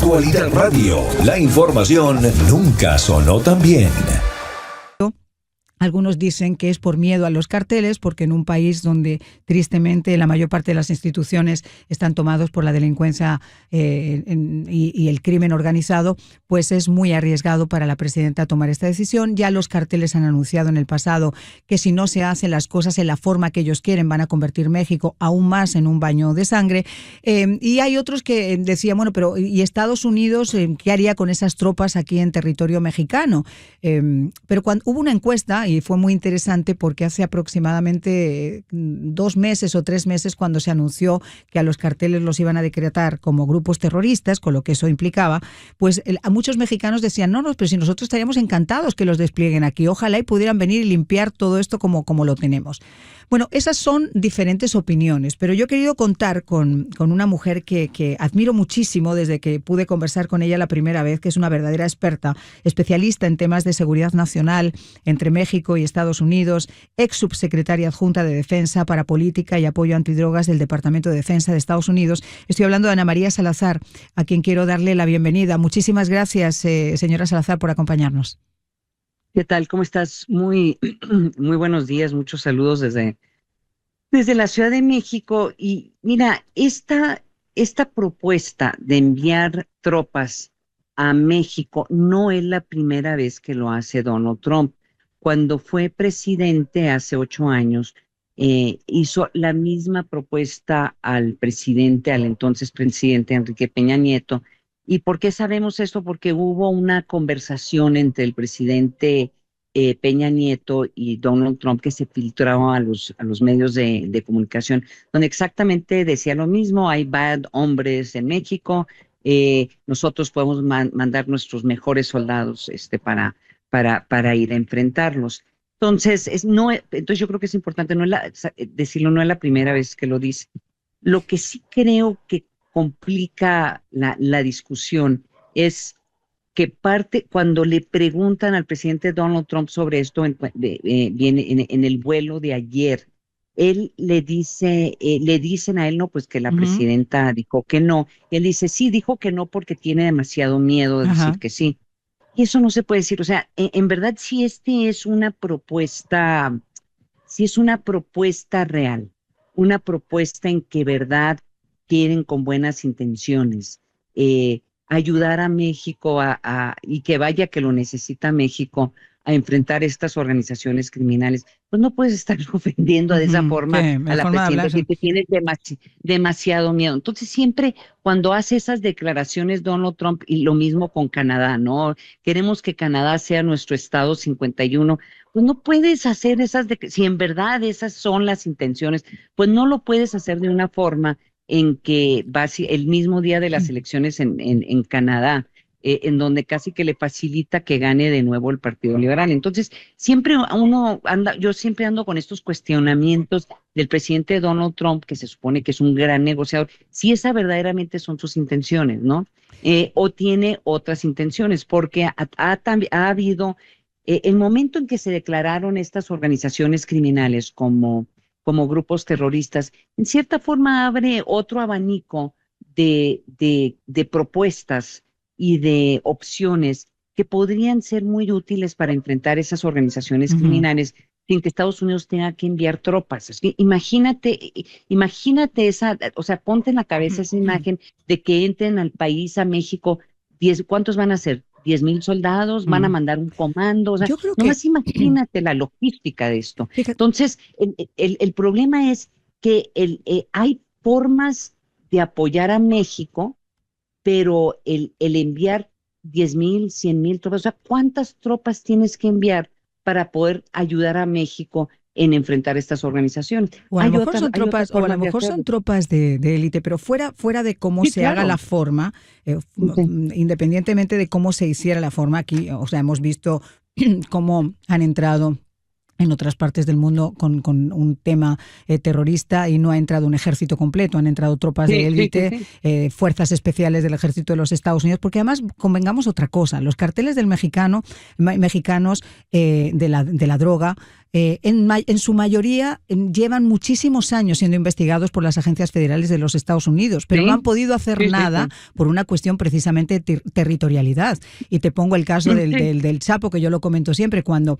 Actualidad Radio, la información nunca sonó tan bien. Algunos dicen que es por miedo a los carteles, porque en un país donde tristemente la mayor parte de las instituciones están tomados por la delincuencia y el crimen organizado, pues es muy arriesgado para la presidenta tomar esta decisión. Ya los carteles han anunciado en el pasado que si no se hacen las cosas en la forma que ellos quieren, van a convertir México aún más en un baño de sangre. Y hay otros que decían, bueno, pero ¿y Estados Unidos qué haría con esas tropas aquí en territorio mexicano? Pero cuando hubo una encuesta, y fue muy interesante porque hace aproximadamente 2 meses o 3 meses, cuando se anunció que a los carteles los iban a decretar como grupos terroristas, con lo que eso implicaba, pues a muchos mexicanos decían, no, pero si nosotros estaríamos encantados que los desplieguen aquí, ojalá y pudieran venir y limpiar todo esto como lo tenemos. Bueno, esas son diferentes opiniones, pero yo he querido contar con una mujer que admiro muchísimo desde que pude conversar con ella la primera vez, que es una verdadera experta, especialista en temas de seguridad nacional entre México y Estados Unidos, ex subsecretaria adjunta de Defensa para Política y Apoyo Antidrogas del Departamento de Defensa de Estados Unidos. Estoy hablando de Ana María Salazar, a quien quiero darle la bienvenida. Muchísimas gracias, señora Salazar, por acompañarnos. ¿Qué tal? ¿Cómo estás? Muy buenos días, muchos saludos desde la Ciudad de México. Y mira, esta propuesta de enviar tropas a México no es la primera vez que lo hace Donald Trump. Cuando fue presidente hace 8 años, hizo la misma propuesta al entonces presidente Enrique Peña Nieto. ¿Y por qué sabemos esto? Porque hubo una conversación entre el presidente Peña Nieto y Donald Trump que se filtraba a los medios de comunicación, donde exactamente decía lo mismo: hay bad hombres en México, nosotros podemos mandar nuestros mejores soldados para ir a enfrentarlos. Entonces, entonces yo creo que es importante decirlo, no es la primera vez que lo dice. Lo que sí creo que complica la discusión es que cuando le preguntan al presidente Donald Trump sobre esto, viene en el vuelo de ayer, él le dicen a él, no, pues que la presidenta dijo que no. Y él dice, sí, dijo que no porque tiene demasiado miedo de decir que sí. Y eso no se puede decir. O sea, en verdad, si es una propuesta real, una propuesta en que verdad quieren con buenas intenciones ayudar a México y que vaya que lo necesita México a enfrentar estas organizaciones criminales, pues no puedes estar ofendiendo de esa forma a la presidenta que tiene demasiado miedo. Entonces siempre cuando hace esas declaraciones Donald Trump, y lo mismo con Canadá, ¿no? Queremos que Canadá sea nuestro estado 51, pues no puedes hacer si en verdad esas son las intenciones, pues no lo puedes hacer de una forma en que el mismo día de las elecciones en Canadá, en donde casi que le facilita que gane de nuevo el Partido Liberal. Entonces, yo siempre ando con estos cuestionamientos del presidente Donald Trump, que se supone que es un gran negociador, si esas verdaderamente son sus intenciones, ¿no? O tiene otras intenciones, porque ha habido, el momento en que se declararon estas organizaciones criminales como grupos terroristas, en cierta forma abre otro abanico de propuestas y de opciones que podrían ser muy útiles para enfrentar esas organizaciones criminales sin que Estados Unidos tenga que enviar tropas. Es que imagínate o sea, ponte en la cabeza esa imagen de que entren al país, a México, ¿cuántos van a ser? 10,000 soldados, van a mandar un comando, o sea, nomás imagínate la logística de esto. Entonces, el problema es que hay formas de apoyar a México, pero el enviar 10,000, 100,000 tropas, o sea, ¿cuántas tropas tienes que enviar para poder ayudar a México en enfrentar estas organizaciones? O a lo mejor son tropas de élite, pero fuera de cómo se haga la forma, independientemente de cómo se hiciera la forma aquí, o sea, hemos visto cómo han entrado en otras partes del mundo con un tema terrorista, y no ha entrado un ejército completo, han entrado tropas de élite, fuerzas especiales del ejército de los Estados Unidos, porque además convengamos otra cosa, los carteles mexicanos de la droga en su mayoría llevan muchísimos años siendo investigados por las agencias federales de los Estados Unidos, pero no han podido hacer nada por una cuestión precisamente de territorialidad. Y te pongo el caso del Chapo, que yo lo comento siempre, cuando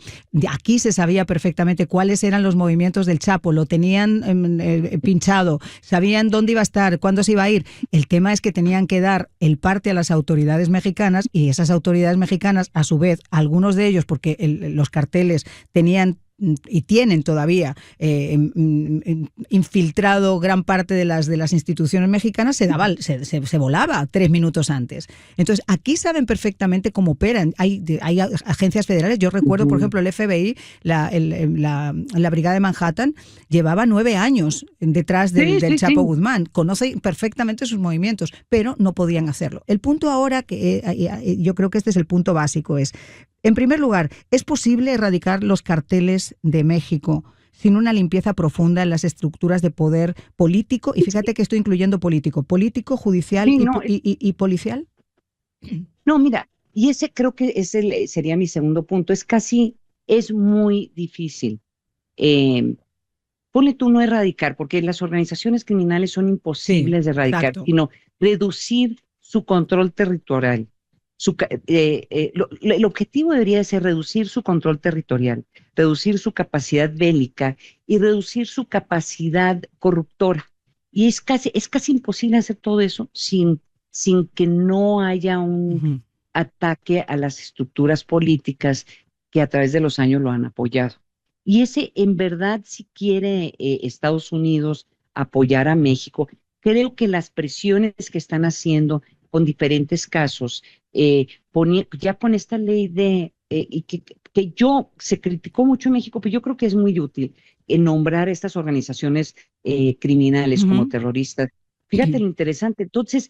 aquí se sabía perfectamente cuáles eran los movimientos del Chapo, lo tenían pinchado, sabían dónde iba a estar, cuándo se iba a ir. El tema es que tenían que dar el parte a las autoridades mexicanas, y esas autoridades mexicanas, a su vez, algunos de ellos, porque los carteles tenían y tienen todavía infiltrado gran parte de las instituciones mexicanas, se volaba 3 minutos antes. Entonces, aquí saben perfectamente cómo operan. Hay agencias federales. Yo recuerdo, por ejemplo, el FBI, la Brigada de Manhattan, llevaba 9 años detrás del Chapo Guzmán. Conoce perfectamente sus movimientos, pero no podían hacerlo. El punto ahora, que yo creo que este es el punto básico, es: en primer lugar, ¿es posible erradicar los carteles de México sin una limpieza profunda en las estructuras de poder político? Y fíjate que estoy incluyendo político, judicial y policial. No, mira, y ese creo que sería mi segundo punto. Es muy difícil. Ponle tú no erradicar, porque las organizaciones criminales son imposibles de erradicar, exacto, sino reducir su control territorial. El objetivo debería ser reducir su control territorial, reducir su capacidad bélica y reducir su capacidad corruptora. Y es casi imposible hacer todo eso sin que no haya un ataque a las estructuras políticas que a través de los años lo han apoyado. Y en verdad, si quiere Estados Unidos apoyar a México, creo que las presiones que están haciendo con diferentes casos, ya con esta ley y que se criticó mucho en México, pero yo creo que es muy útil nombrar estas organizaciones criminales como terroristas. Fíjate lo interesante. Entonces,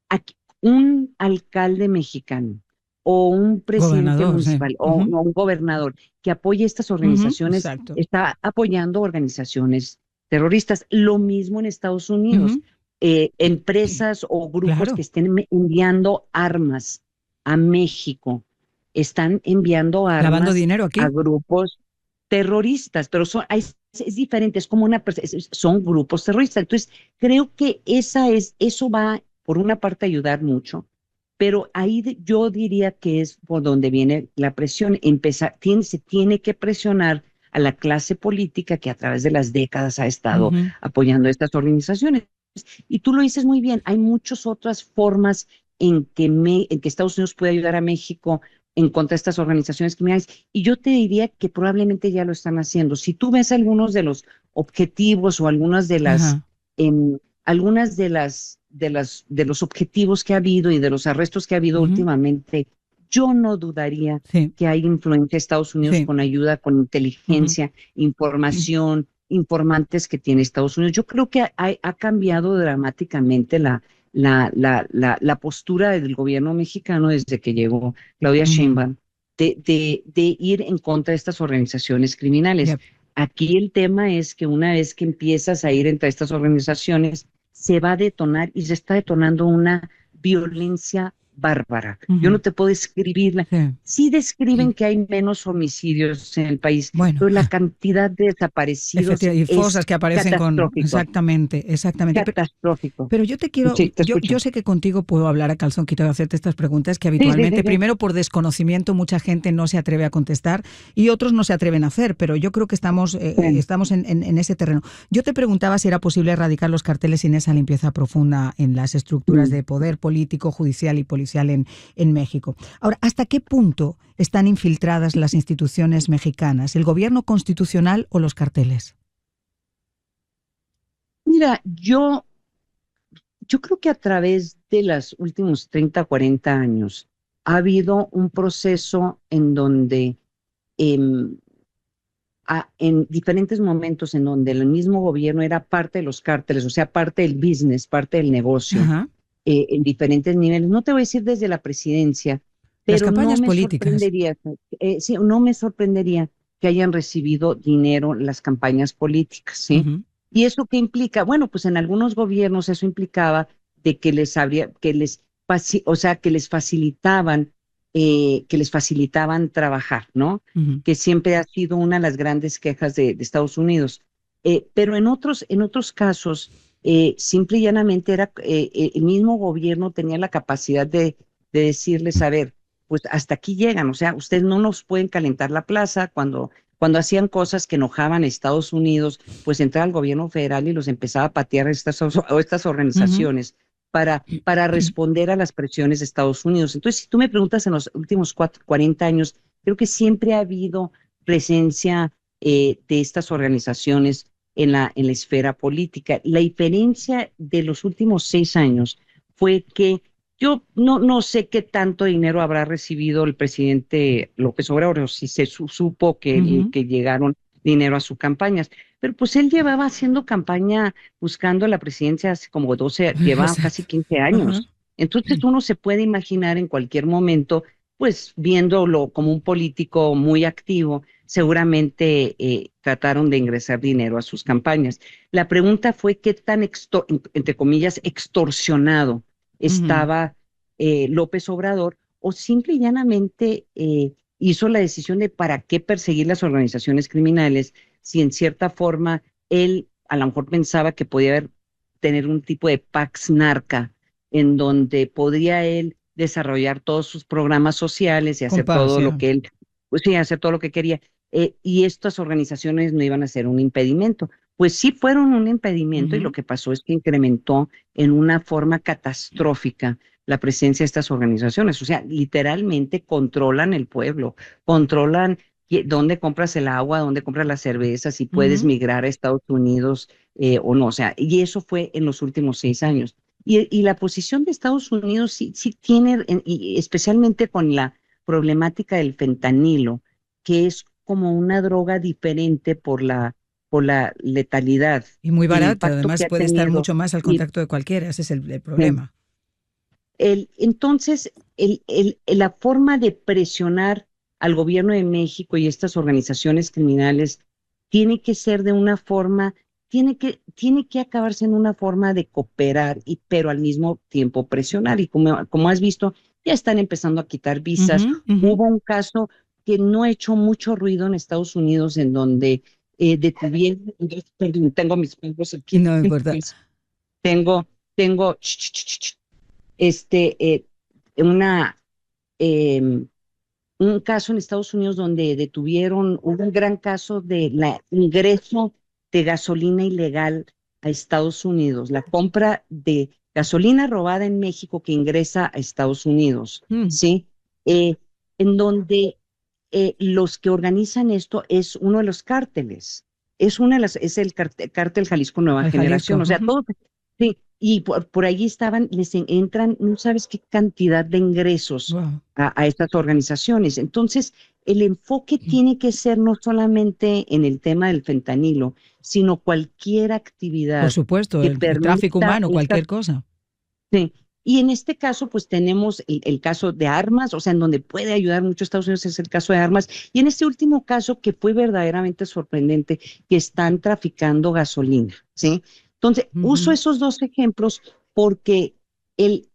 aquí, un alcalde mexicano o un presidente municipal o un gobernador que apoye estas organizaciones está apoyando organizaciones terroristas. Lo mismo en Estados Unidos. Empresas o grupos que estén enviando armas a México están enviando armas lavando dinero aquí a grupos terroristas, pero es diferente, es como son grupos terroristas. Entonces, creo que eso va, por una parte, a ayudar mucho, pero ahí yo diría que es por donde viene la presión. Se tiene que presionar a la clase política que a través de las décadas ha estado apoyando estas organizaciones. Y tú lo dices muy bien, hay muchas otras formas en que Estados Unidos puede ayudar a México en contra de estas organizaciones criminales, y yo te diría que probablemente ya lo están haciendo. Si tú ves algunos de los objetivos o algunas de los objetivos que ha habido y de los arrestos que ha habido últimamente, yo no dudaría que hay influencia de Estados Unidos con ayuda, con inteligencia, información, informantes que tiene Estados Unidos. Yo creo que ha cambiado dramáticamente la postura del gobierno mexicano desde que llegó Claudia Sheinbaum de ir en contra de estas organizaciones criminales. Aquí el tema es que una vez que empiezas a ir entre estas organizaciones, se va a detonar, y se está detonando una violencia bárbara. Yo no te puedo describirla. Sí describen que hay menos homicidios en el país, pero la cantidad de desaparecidos y fosas que aparecen exactamente. Catastrófico. Pero yo te quiero, yo sé que contigo puedo hablar a calzón quitado, hacerte estas preguntas que habitualmente, primero por desconocimiento, mucha gente no se atreve a contestar y otros no se atreven a hacer, pero yo creo que estamos en ese terreno. Yo te preguntaba si era posible erradicar los carteles sin esa limpieza profunda en las estructuras de poder político, judicial y policial en México. Ahora, ¿hasta qué punto están infiltradas las instituciones mexicanas? ¿El gobierno constitucional o los carteles? Mira, yo creo que a través de los últimos 30, 40 años ha habido un proceso en donde en diferentes momentos en donde el mismo gobierno era parte de los cárteles, o sea, parte del business, parte del negocio, en diferentes niveles. No te voy a decir desde la presidencia, pero las campañas políticas. No me sorprendería que hayan recibido dinero las campañas políticas, ¿sí? ¿Y eso qué implica? Bueno, pues en algunos gobiernos eso implicaba de que les facilitaban que les facilitaban trabajar, ¿no? Ujú. Que siempre ha sido una de las grandes quejas de Estados Unidos. Pero en otros casos, simple y llanamente era el mismo gobierno tenía la capacidad de decirles, a ver, pues hasta aquí llegan, o sea, ustedes no nos pueden calentar la plaza cuando hacían cosas que enojaban a Estados Unidos, pues entraba el gobierno federal y los empezaba a patear a estas Ujú. organizaciones para responder a las presiones de Estados Unidos. Entonces, si tú me preguntas en los últimos 40 años, creo que siempre ha habido presencia de estas organizaciones en la esfera política. La diferencia de los últimos 6 años fue que yo no sé qué tanto dinero habrá recibido el presidente López Obrador, o si se supo Ujú. que llegaron dinero a sus campañas, pero pues él llevaba haciendo campaña buscando la presidencia hace como 12, llevaba casi Exacto. 15 Ajá. años. Entonces uno se puede imaginar en cualquier momento, pues viéndolo como un político muy activo, seguramente trataron de ingresar dinero a sus campañas. La pregunta fue qué tan, entre comillas, extorsionado Ujú. estaba López Obrador, o simple y llanamente hizo la decisión de para qué perseguir las organizaciones criminales si en cierta forma él a lo mejor pensaba que podía tener un tipo de pax narca en donde podría él desarrollar todos sus programas sociales y hacer todo lo Compasión. que él, pues sí, hacer todo lo que quería. Y estas organizaciones no iban a ser un impedimento. Pues sí fueron un impedimento y lo Ujú. que pasó es que incrementó en una forma catastrófica la presencia de estas organizaciones. O sea, literalmente controlan el pueblo, controlan dónde compras el agua, dónde compras la cerveza, si puedes Ujú. migrar a Estados Unidos o no. O sea, y eso fue en los últimos 6 años. Y la posición de Estados Unidos sí tiene, y especialmente con la problemática del fentanilo, que es como una droga diferente por la letalidad Y muy y el barata, impacto que además ha puede estar tenido. mucho más al Y, contacto de cualquiera, ese es el eh, problema. entonces, la forma de presionar al gobierno de México y estas organizaciones criminales tiene que ser de una forma, tiene que acabarse en una forma de cooperar, pero al mismo tiempo presionar. Y como has visto, ya están empezando a quitar visas. Ujú. Ujú. Hubo un caso que no ha hecho mucho ruido en Estados Unidos en donde detuvieron, perdón, tengo mis perros Y aquí, no importa. tengo, tengo, este, una, eh, un caso en Estados Unidos donde detuvieron, hubo un gran caso de ingreso de gasolina ilegal a Estados Unidos, la compra de gasolina robada en México que ingresa a Estados Unidos, Mm. ¿sí? Eh, en donde los que organizan esto es uno de los cárteles, es el cártel Jalisco Nueva Al Jalisco. Generación, o sea, Ujú. todo, sí, y por allí estaban, entran, no sabes qué cantidad de ingresos Wow. a estas organizaciones. Entonces, el enfoque tiene que ser no solamente en el tema del fentanilo, sino cualquier Por actividad supuesto, que el tráfico permita humano, estas. cualquier cosa. Sí. Y en este caso, pues tenemos el caso de armas, o sea, en donde puede ayudar mucho Estados Unidos es el caso de armas. Y en este último caso, que fue verdaderamente sorprendente, que están traficando gasolina, ¿sí? Entonces, uso Ujú. esos dos ejemplos porque el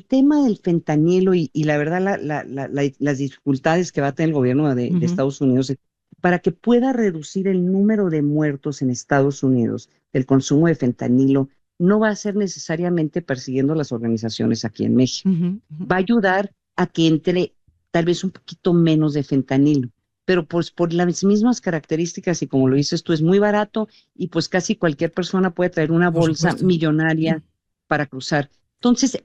tema del fentanilo y la verdad, las dificultades que va a tener el gobierno de Ujú. Estados Unidos para que pueda reducir el número de muertos en Estados Unidos del consumo de fentanilo no va a ser necesariamente persiguiendo las organizaciones aquí en México. Ujú. Ujú. Va a ayudar a que entre tal vez un poquito menos de fentanilo, pero pues por las mismas características y como lo dices tú, es muy barato y pues casi cualquier persona puede traer una Por bolsa supuesto. millonaria para cruzar. Entonces,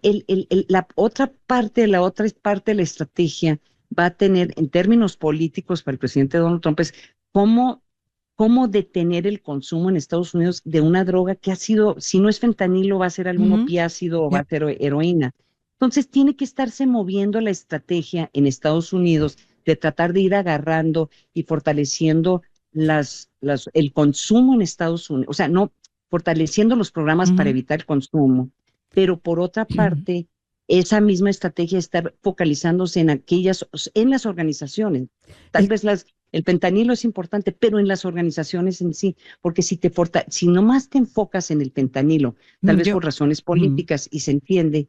la otra parte, de la estrategia va a tener, en términos políticos para el presidente Donald Trump, es cómo detener el consumo en Estados Unidos de una droga que ha sido, si no es fentanilo, va a ser algún Ujú. opiácido o va a Yep. ser heroína. Entonces tiene que estarse moviendo la estrategia en Estados Unidos de tratar de ir agarrando y fortaleciendo el consumo en Estados Unidos, o sea, no fortaleciendo los programas para Ujú. evitar el consumo, pero por otra parte, esa misma estrategia está focalizándose en las organizaciones. Tal El- vez el fentanilo es importante, pero en las organizaciones en sí, porque si nomás te enfocas en el fentanilo, tal vez yo. por razones Ujú. políticas y se entiende,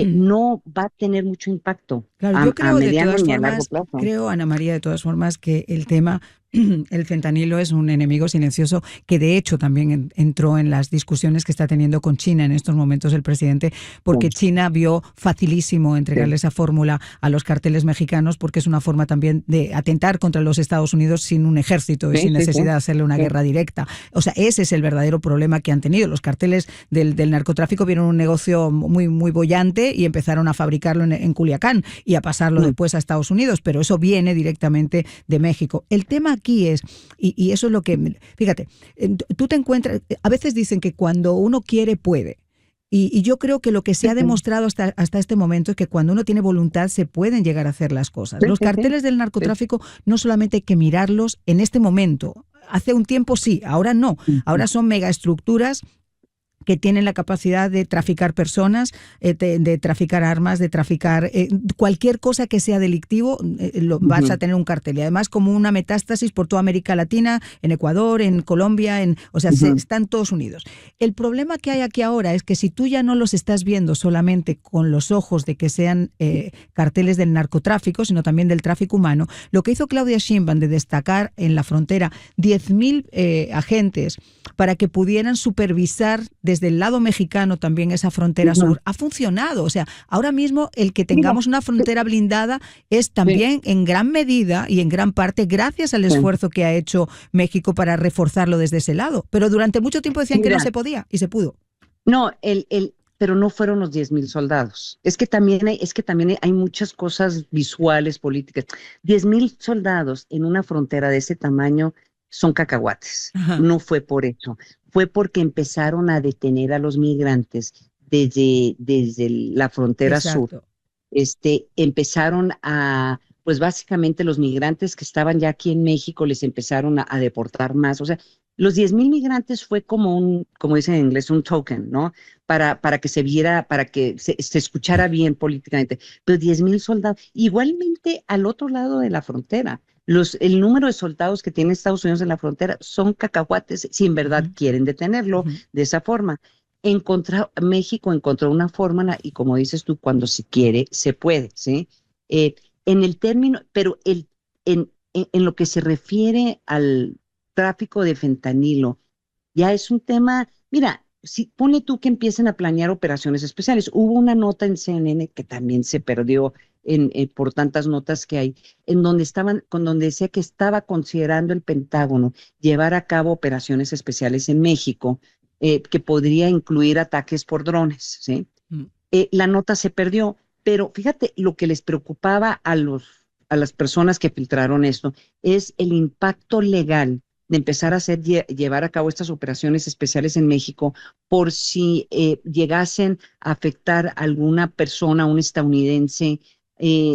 no va a tener mucho impacto Claro, yo a creo de mediano todas ni a largo formas, plazo. creo, Ana María, de todas formas, que el tema, el fentanilo es un enemigo silencioso que de hecho también entró en las discusiones que está teniendo con China en estos momentos el presidente, porque Sí, China vio facilísimo entregarle sí, esa fórmula a los carteles mexicanos, porque es una forma también de atentar contra los Estados Unidos sin un ejército y sí, sin sí, sí, necesidad de hacerle una sí. guerra directa. O sea, ese es el verdadero problema que han tenido. Los carteles del narcotráfico vieron un negocio muy, muy bollante y empezaron a fabricarlo en Culiacán y a pasarlo Mm, después a Estados Unidos, pero eso viene directamente de México. El tema aquí es, y eso es lo que, fíjate, tú te encuentras, a veces dicen que cuando uno quiere, puede. Y yo creo que lo que se sí, ha sí, demostrado hasta este momento es que cuando uno tiene voluntad se pueden llegar a hacer las cosas. sí, Los sí, sí, carteles del sí. narcotráfico no solamente hay que mirarlos en este momento. Hace un tiempo sí, ahora no. Ujú. Ahora son megaestructuras que tienen la capacidad de traficar personas, de traficar armas, de traficar cualquier cosa que sea delictivo, vas a Ujú, tener un cartel. Y además como una metástasis por toda América Latina, en Ecuador, en Colombia, o sea, ujú. están todos unidos. El problema que hay aquí ahora es que si tú ya no los estás viendo solamente con los ojos de que sean carteles del narcotráfico, sino también del tráfico humano, lo que hizo Claudia Sheinbaum de destacar en la frontera 10.000 agentes para que pudieran supervisar desde el lado mexicano también esa frontera Ujú. sur, ha funcionado. O sea, ahora mismo el que Mira, tengamos una sí, frontera blindada es sí, también en gran medida y en gran parte gracias al sí. esfuerzo que ha hecho México para reforzarlo desde ese lado. Pero durante mucho tiempo decían que no Mira, se podía y se pudo. no, pero no fueron los 10.000 soldados. Es que también hay muchas cosas visuales, políticas. 10.000 soldados en una frontera de ese tamaño son cacahuates. Ajá, No fue por eso. Fue porque empezaron a detener a los migrantes desde la frontera sur. exacto. Empezaron pues básicamente los migrantes que estaban ya aquí en México les empezaron a deportar más. O sea, los 10.000 migrantes fue como como dicen en inglés, un token, ¿no? Para que se viera, para que se escuchara bien políticamente. Pero 10.000 soldados, igualmente al otro lado de la frontera. El número de soldados que tiene Estados Unidos en la frontera son cacahuates si en verdad Ujú, quieren detenerlo ujú. de esa forma. México encontró una fórmula y como dices tú, cuando se quiere, se puede, ¿sí? Eh, en el término, pero en lo que se refiere al tráfico de fentanilo, ya es un tema, mira, si pone tú que empiecen a planear operaciones especiales. Hubo una nota en CNN que también se perdió por tantas notas que hay, donde decía que estaba considerando el Pentágono llevar a cabo operaciones especiales en México, que podría incluir ataques por drones, ¿sí? Mm. La nota se perdió, pero fíjate, lo que les preocupaba a las personas que filtraron esto es el impacto legal de empezar a llevar a cabo estas operaciones especiales en México por si llegasen a afectar a alguna persona, un estadounidense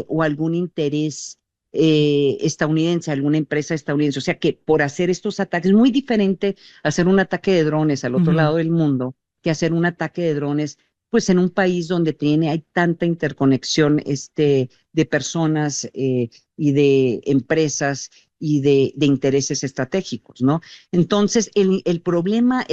o algún interés estadounidense, alguna empresa estadounidense. O sea que por hacer estos ataques, es muy diferente hacer un ataque de drones al otro Ujú. lado del mundo que hacer un ataque de drones pues en un país donde hay tanta interconexión de personas y de empresas y de intereses estratégicos, ¿no? Entonces, el problema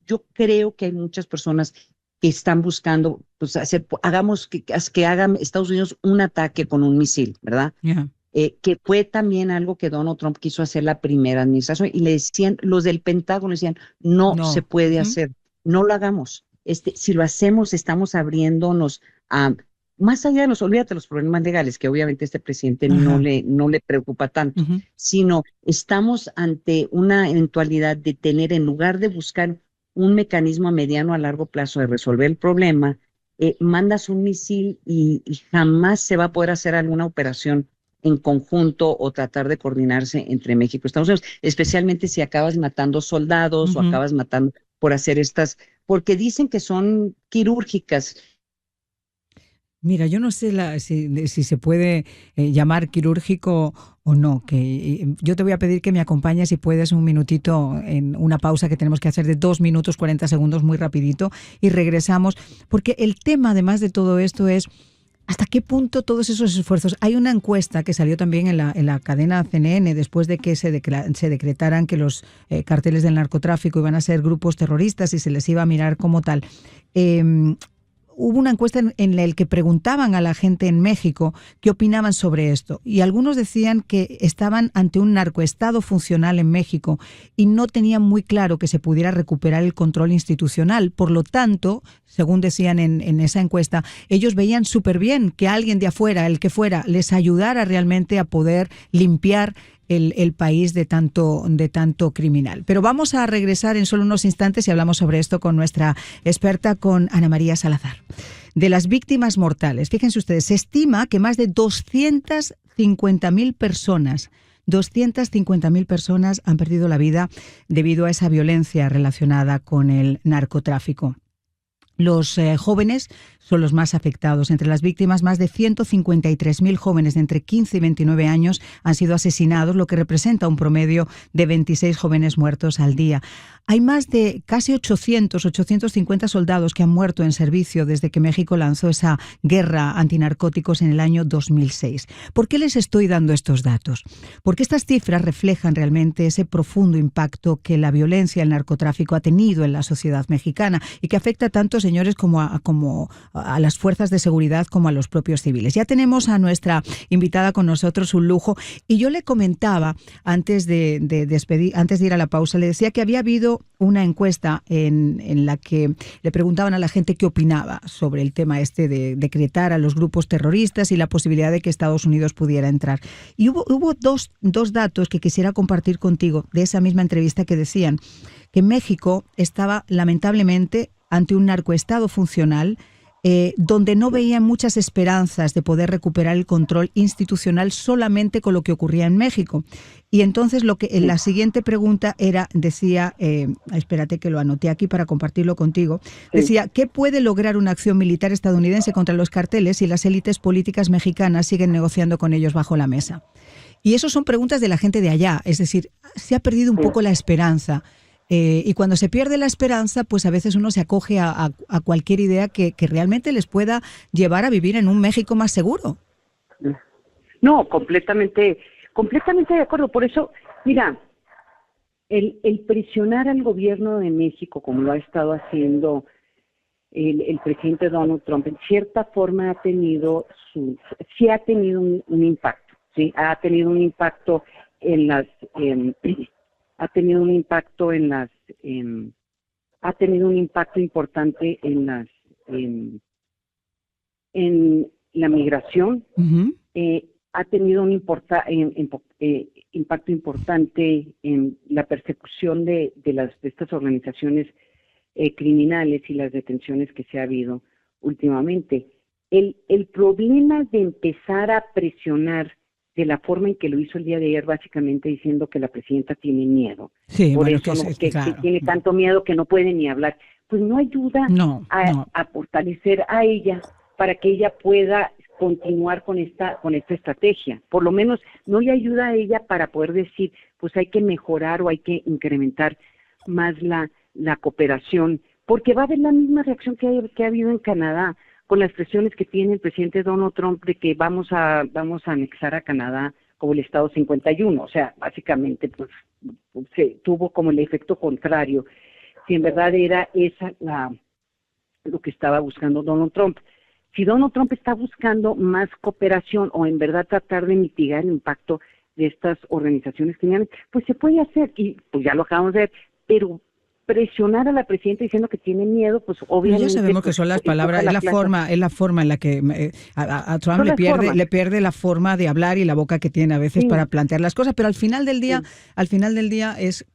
yo creo que hay muchas personas que están buscando, pues, hagamos que hagan Estados Unidos un ataque con un misil, ¿verdad? Yeah. Que fue también algo que Donald Trump quiso hacer la primera administración y le decían, los del Pentágono decían, no se No. puede Ujú, hacer, no lo hagamos. Si lo hacemos, estamos abriéndonos a, más allá de olvídate los problemas legales, que obviamente este presidente ajá, no le preocupa tanto, ujú. sino estamos ante una eventualidad de tener, en lugar de buscar un mecanismo a mediano a largo plazo de resolver el problema, mandas un misil y jamás se va a poder hacer alguna operación en conjunto o tratar de coordinarse entre México y Estados Unidos, especialmente si acabas matando soldados o Ujú. acabas matando por hacer porque dicen que son quirúrgicas. Mira, yo no sé si se puede llamar quirúrgico o no, que yo te voy a pedir que me acompañes si puedes un minutito en una pausa que tenemos que hacer de 2 minutos 40 segundos muy rapidito y regresamos, porque el tema además de todo esto es hasta qué punto todos esos esfuerzos. Hay una encuesta que salió también en la cadena CNN después de que se decretaran que los carteles del narcotráfico iban a ser grupos terroristas y se les iba a mirar como tal. hubo una encuesta en la que preguntaban a la gente en México qué opinaban sobre esto. Y algunos decían que estaban ante un narcoestado funcional en México y no tenían muy claro que se pudiera recuperar el control institucional. Por lo tanto, según decían en esa encuesta, ellos veían súper bien que alguien de afuera, el que fuera, les ayudara realmente a poder limpiar el país de tanto criminal. Pero vamos a regresar en solo unos instantes y hablamos sobre esto con nuestra experta, con Ana María Salazar. De las víctimas mortales, fíjense ustedes, se estima que más de 250.000 personas han perdido la vida debido a esa violencia relacionada con el narcotráfico. Los jóvenes son los más afectados. Entre las víctimas, más de 153.000 jóvenes de entre 15 y 29 años han sido asesinados, lo que representa un promedio de 26 jóvenes muertos al día. Hay más de casi 850 soldados que han muerto en servicio desde que México lanzó esa guerra antinarcóticos en el año 2006. ¿Por qué les estoy dando estos datos? Porque estas cifras reflejan realmente ese profundo impacto que la violencia y el narcotráfico ha tenido en la sociedad mexicana y que afecta tanto, señores, como a las fuerzas de seguridad como a los propios civiles. Ya tenemos a nuestra invitada con nosotros, un lujo, y yo le comentaba antes de ir a la pausa, le decía que había habido una encuesta en la que le preguntaban a la gente qué opinaba sobre el tema este de decretar a los grupos terroristas y la posibilidad de que Estados Unidos pudiera entrar. Y hubo dos datos que quisiera compartir contigo de esa misma entrevista que decían que México estaba lamentablemente ante un narcoestado funcional donde no veían muchas esperanzas de poder recuperar el control institucional solamente con lo que ocurría en México. Y entonces la siguiente pregunta decía, espérate que lo anoté aquí para compartirlo contigo, decía, ¿qué puede lograr una acción militar estadounidense contra los carteles si las élites políticas mexicanas siguen negociando con ellos bajo la mesa? Y eso son preguntas de la gente de allá, es decir, se ha perdido un poco la esperanza. Y cuando se pierde la esperanza, pues a veces uno se acoge a cualquier idea que realmente les pueda llevar a vivir en un México más seguro. No, completamente de acuerdo. Por eso, mira, el presionar al gobierno de México, como lo ha estado haciendo el presidente Donald Trump, en cierta forma ha tenido un impacto, ¿sí? Ha tenido un impacto en las... ha tenido un impacto importante en la migración. Uh-huh. Ha tenido un impacto importante en la persecución de estas organizaciones criminales y las detenciones que se ha habido últimamente. El problema de empezar a presionar de la forma en que lo hizo el día de ayer, básicamente diciendo que la presidenta tiene miedo. Sí, por bueno, eso claro. que tiene tanto miedo que no puede ni hablar. Pues no ayuda a fortalecer a ella para que ella pueda continuar con esta estrategia. Por lo menos no le ayuda a ella para poder decir, pues hay que mejorar o hay que incrementar más la cooperación, porque va a haber la misma reacción que ha habido en Canadá, con las presiones que tiene el presidente Donald Trump de que vamos a anexar a Canadá como el Estado 51. O sea, básicamente pues se tuvo como el efecto contrario. Si en verdad era esa lo que estaba buscando Donald Trump. Si Donald Trump está buscando más cooperación o en verdad tratar de mitigar el impacto de estas organizaciones criminales, pues se puede hacer, y pues ya lo acabamos de ver, pero presionar a la presidenta diciendo que tiene miedo, pues obviamente... Ya sabemos que son las palabras, es la forma en la que a Trump le pierde la forma de hablar y la boca que tiene a veces para plantear las cosas, pero al final del día es...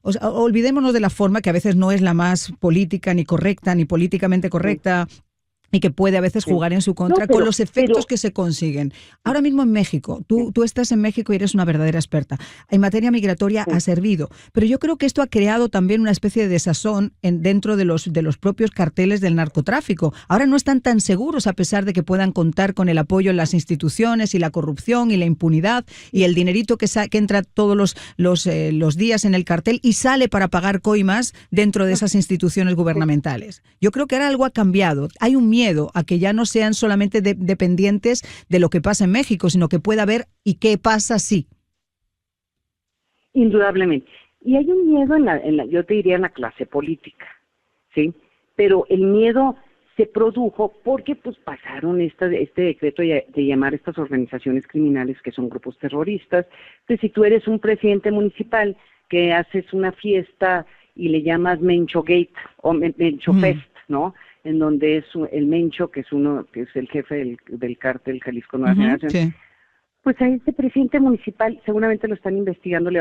O sea, olvidémonos de la forma, que a veces no es la más política ni correcta, ni políticamente correcta, y que puede a veces jugar en su contra con los efectos que se consiguen. Ahora mismo en México, tú estás en México y eres una verdadera experta. En materia migratoria ha servido, pero yo creo que esto ha creado también una especie de desazón dentro de los propios carteles del narcotráfico. Ahora no están tan seguros, a pesar de que puedan contar con el apoyo en las instituciones y la corrupción y la impunidad y el dinerito que entra todos los días en el cartel y sale para pagar coimas dentro de esas instituciones gubernamentales. Yo creo que ahora algo ha cambiado. Hay un miedo a que ya no sean solamente dependientes de lo que pasa en México, sino que pueda haber y qué pasa si. Indudablemente. Y hay un miedo yo te diría en la clase política, ¿sí? Pero el miedo se produjo porque pues pasaron este decreto de llamar a estas organizaciones criminales que son grupos terroristas. Entonces, si tú eres un presidente municipal que haces una fiesta y le llamas Mencho Gate o Mencho Fest, ¿no? En donde es el Mencho, que es el jefe del cártel Jalisco Nueva Generación, sí. Pues a este presidente municipal seguramente lo están investigando, le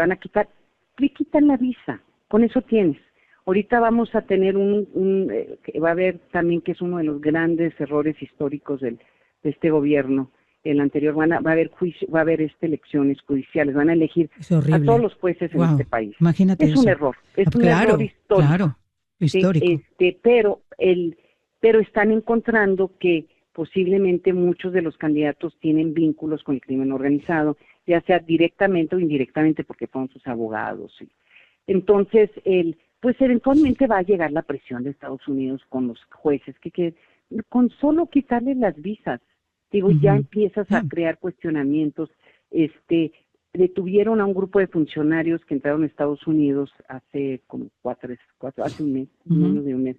quitan la visa, con eso tienes. Ahorita vamos a tener va a haber también, que es uno de los grandes errores históricos de este gobierno, el anterior, va a haber juicio, va a haber elecciones judiciales, van a elegir a todos los jueces en este país. Imagínate es eso. Un error, es un error histórico. Claro, histórico. Sí, pero están encontrando que posiblemente muchos de los candidatos tienen vínculos con el crimen organizado, ya sea directamente o indirectamente porque fueron sus abogados. ¿Sí? Entonces, pues eventualmente va a llegar la presión de Estados Unidos con los jueces, que con solo quitarles las visas, ya empiezas a crear cuestionamientos. Detuvieron a un grupo de funcionarios que entraron a Estados Unidos hace como hace un mes, menos de un mes,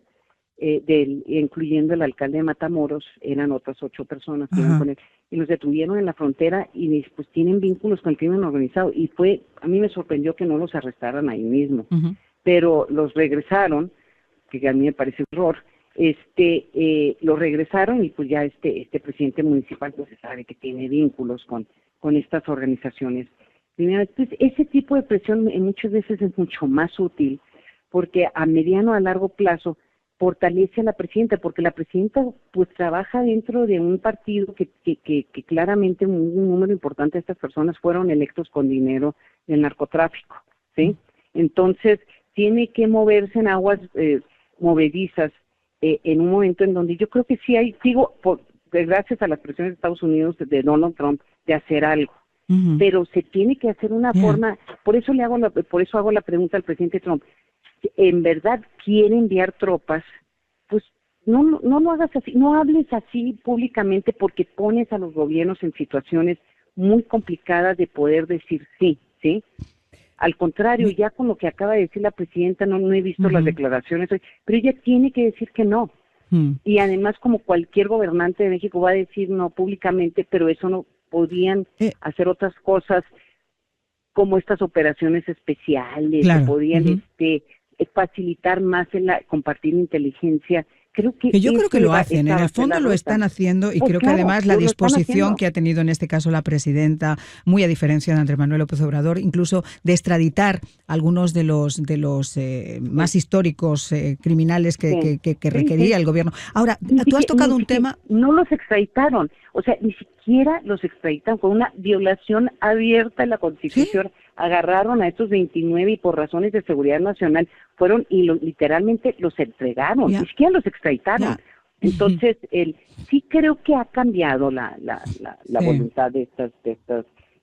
incluyendo el alcalde de Matamoros, eran otras 8 personas que iban con él, y los detuvieron en la frontera y pues tienen vínculos con el crimen organizado, y a mí me sorprendió que no los arrestaran ahí mismo, pero los regresaron, que a mí me parece un error. Los regresaron y pues ya este presidente municipal pues se sabe que tiene vínculos con estas organizaciones. Entonces, ese tipo de presión muchas veces es mucho más útil porque a mediano a largo plazo fortalece a la presidenta, porque la presidenta pues trabaja dentro de un partido que claramente un número importante de estas personas fueron electos con dinero del narcotráfico, ¿sí? Entonces, tiene que moverse en aguas movedizas en un momento en donde yo creo que sí gracias a las presiones de Estados Unidos, de Donald Trump, de hacer algo. Pero se tiene que hacer una forma, por eso hago la pregunta al presidente Trump, en verdad quiere enviar tropas, pues no lo hagas así, no hables así públicamente porque pones a los gobiernos en situaciones muy complicadas de poder decir sí. Al contrario, ya con lo que acaba de decir la presidenta, no he visto las declaraciones hoy, pero ella tiene que decir que no. Y además, como cualquier gobernante de México va a decir no públicamente, pero eso no podían hacer otras cosas como estas operaciones especiales, que podían facilitar más compartir inteligencia. Yo creo que lo hacen, en el fondo lo están haciendo y creo que además la disposición que ha tenido en este caso la presidenta, muy a diferencia de Andrés Manuel López Obrador, incluso de extraditar algunos de los más históricos criminales que requería el gobierno. Ahora, tú has tocado un tema... No los extraditaron, o sea, ni siquiera los extraditan con una violación abierta de la Constitución. Agarraron a estos 29 y por razones de seguridad nacional fueron y literalmente los entregaron, ni siquiera los extraditaron. Entonces, sí creo que ha cambiado la voluntad de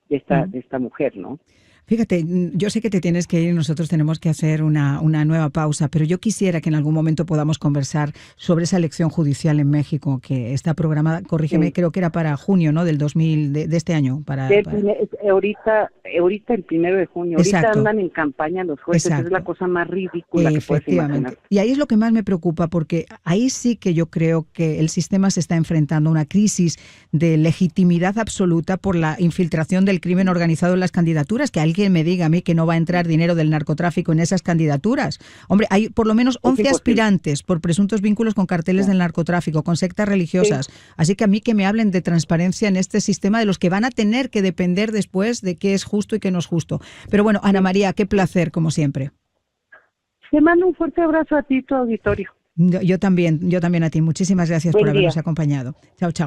esta mujer, ¿no? Fíjate, yo sé que te tienes que ir, nosotros tenemos que hacer una nueva pausa, pero yo quisiera que en algún momento podamos conversar sobre esa elección judicial en México que está programada, corrígeme, creo que era para junio, ¿no? Del 2000, de este año. Ahorita el 1 de junio, ahorita andan en campaña los jueces, es la cosa más ridícula que puedes imaginar. Y ahí es lo que más me preocupa, porque ahí sí que yo creo que el sistema se está enfrentando a una crisis de legitimidad absoluta por la infiltración del crimen organizado en las candidaturas, que alguien me diga a mí que no va a entrar dinero del narcotráfico en esas candidaturas. Hombre, hay por lo menos 11 aspirantes por presuntos vínculos con carteles del narcotráfico, con sectas religiosas. Así que a mí que me hablen de transparencia en este sistema de los que van a tener que depender después de qué es justo y qué no es justo. Pero bueno, Ana María, qué placer, como siempre. Te mando un fuerte abrazo a ti y tu auditorio. Yo también a ti. Muchísimas gracias por habernos acompañado. Chao, chao.